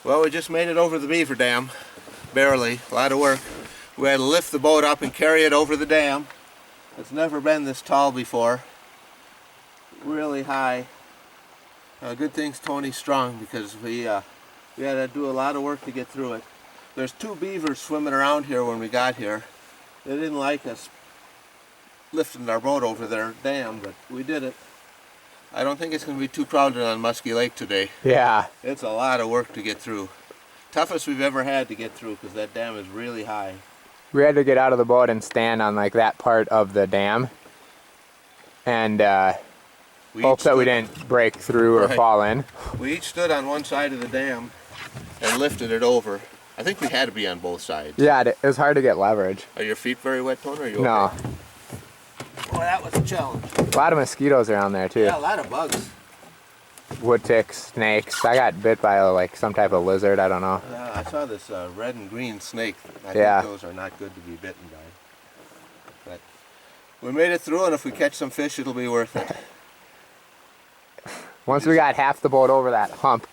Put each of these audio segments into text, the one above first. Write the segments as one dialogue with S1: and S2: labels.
S1: Well, we just made it over the beaver dam. Barely. A lot of work. We had to lift the boat up and carry it over the dam. It's never been this tall before. Really high. Good thing's Tony's strong, because we had to do a lot of work to get through it. There's 2 beavers swimming around here when we got here. They didn't like us lifting our boat over their dam, but we did it. I don't think it's going to be too crowded on Muskie Lake today.
S2: Yeah.
S1: It's a lot of work to get through. Toughest we've ever had to get through, because that dam is really high.
S2: We had to get out of the boat and stand on like that part of the dam, and hope that we didn't break through or fall in.
S1: We each stood on one side of the dam and lifted it over. I think we had to be on both sides.
S2: Yeah, it was hard to get leverage.
S1: Are your feet very wet, Tony? Or are you
S2: No.
S1: okay? Well, that was a challenge.
S2: A lot of mosquitoes around there too.
S1: Yeah, a lot of bugs.
S2: Wood ticks, snakes. I got bit by like some type of lizard, I don't know.
S1: I saw this red and green snake. I
S2: Yeah.
S1: think those are not good to be bitten by. But we made it through, and if we catch some fish, it'll be worth it.
S2: Once we got half the boat over that hump,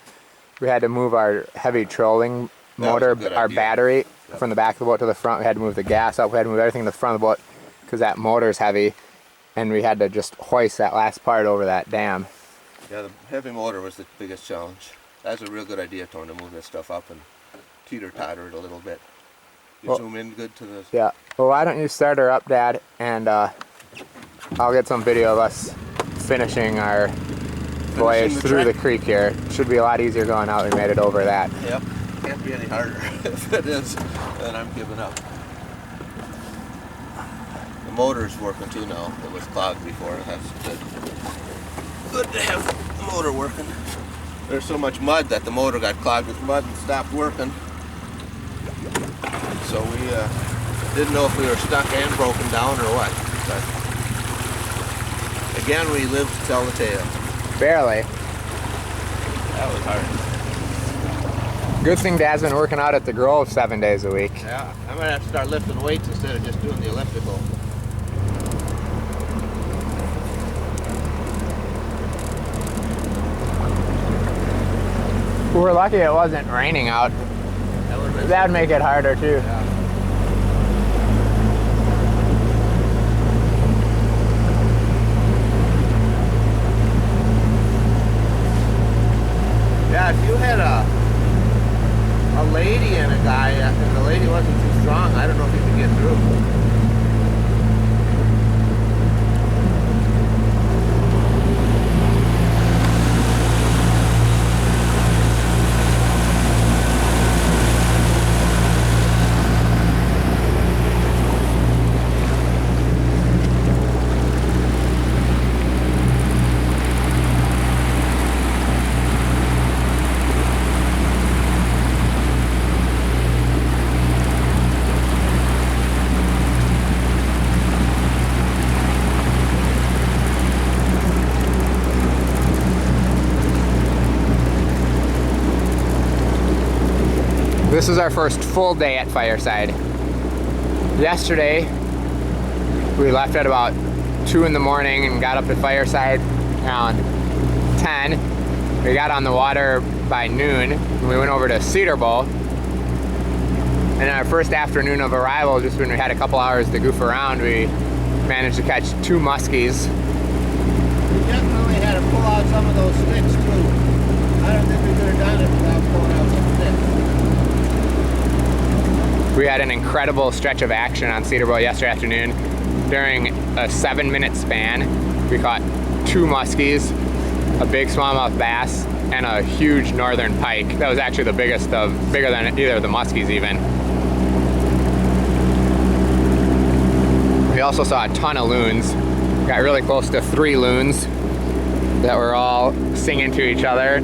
S2: we had to move our heavy trolling motor, our battery, from the back of the boat to the front. We had to move the gas up. We had to move everything to the front of the boat because that motor's heavy, and we had to just hoist that last part over that dam.
S1: Yeah, the heavy motor was the biggest challenge. That's a real good idea, Tony, to move this stuff up and teeter-totter it a little bit. You zoom in good to this?
S2: Yeah. Well, why don't you start her up, Dad, and I'll get some video of us finishing our voyage through the creek here. Should be a lot easier going out. We made it over that.
S1: Yep. Can't be any harder. If it is, then I'm giving up. The motor's working too now. It was clogged before. That's good. Good to have the motor working. There's so much mud that the motor got clogged with mud and stopped working. So we didn't know if we were stuck and broken down or what. But again, we lived to tell the tale.
S2: Barely.
S1: That was hard.
S2: Good thing Dad's been working out at the Grove 7 days a week.
S1: Yeah, I might have to start lifting weights instead of just doing the elliptical.
S2: We're lucky it wasn't raining out. That would make it harder too.
S1: Yeah. Yeah, if you had a lady and a guy, and the lady wasn't too strong, I don't know if you could get through.
S2: This is our first full day at Fireside. Yesterday, we left at about 2 in the morning and got up to Fireside around 10. We got on the water by noon, and we went over to Cedar Bowl. And our first afternoon of arrival, just when we had a couple hours to goof around, we managed to catch 2 muskies.
S1: We definitely had to pull out some of those sticks too. I don't think we could have done it without pulling out some sticks.
S2: We had an incredible stretch of action on Cedar Bowl yesterday afternoon. During a 7-minute span, we caught 2 muskies, a big smallmouth bass, and a huge northern pike. That was actually the biggest of, bigger than either of the muskies even. We also saw a ton of loons. Got really close to 3 loons that were all singing to each other.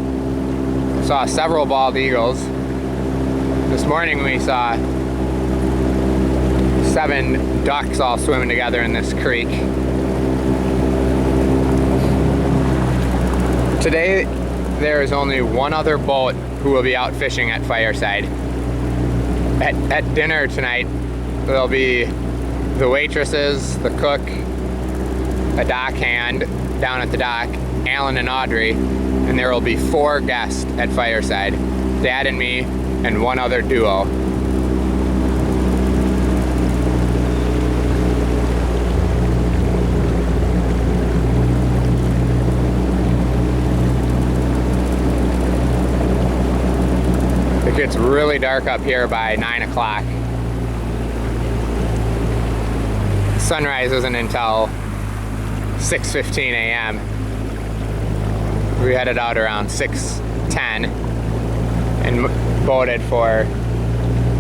S2: Saw several bald eagles. This morning we saw 7 ducks all swimming together in this creek. Today there is only one other boat who will be out fishing at Fireside. At dinner tonight there'll be the waitresses, the cook, a dock hand down at the dock, Alan and Audrey, and there will be 4 guests at Fireside. Dad and me, and one other duo. It gets really dark up here by 9 o'clock. Sunrise isn't until 6:15 a.m. We headed out around 6:10 and boated for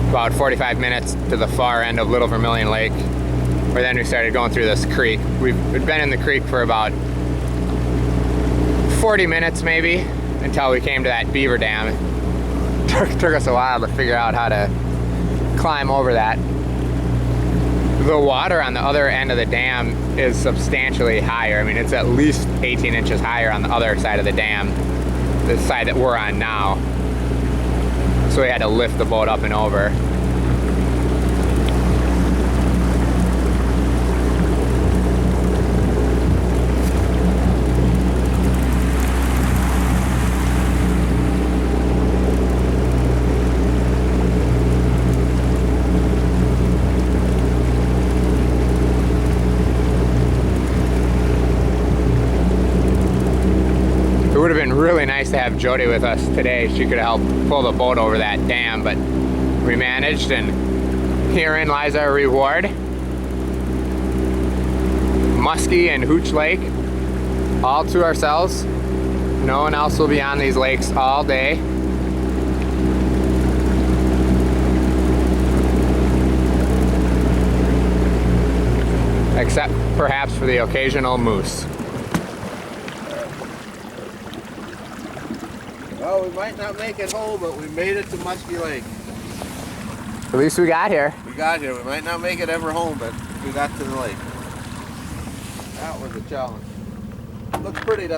S2: about 45 minutes to the far end of Little Vermilion Lake, where then we started going through this creek. We'd been in the creek for about 40 minutes maybe until we came to that beaver dam. Took us a while to figure out how to climb over that. The water on the other end of the dam is substantially higher. I mean, it's at least 18 inches higher on the other side of the dam, the side that we're on now. So we had to lift the boat up and over. It would have been really nice to have Jody with us today. She could have helped pull the boat over that dam, but we managed, and herein lies our reward. Muskie and Hooch Lake, all to ourselves. No one else will be on these lakes all day. Except perhaps for the occasional moose.
S1: Well, we might not make it home, but we made it to Muskie Lake.
S2: At least we got here.
S1: We got here. We might not make it ever home, but we got to the lake. That was a challenge. Looks pretty, doesn't it?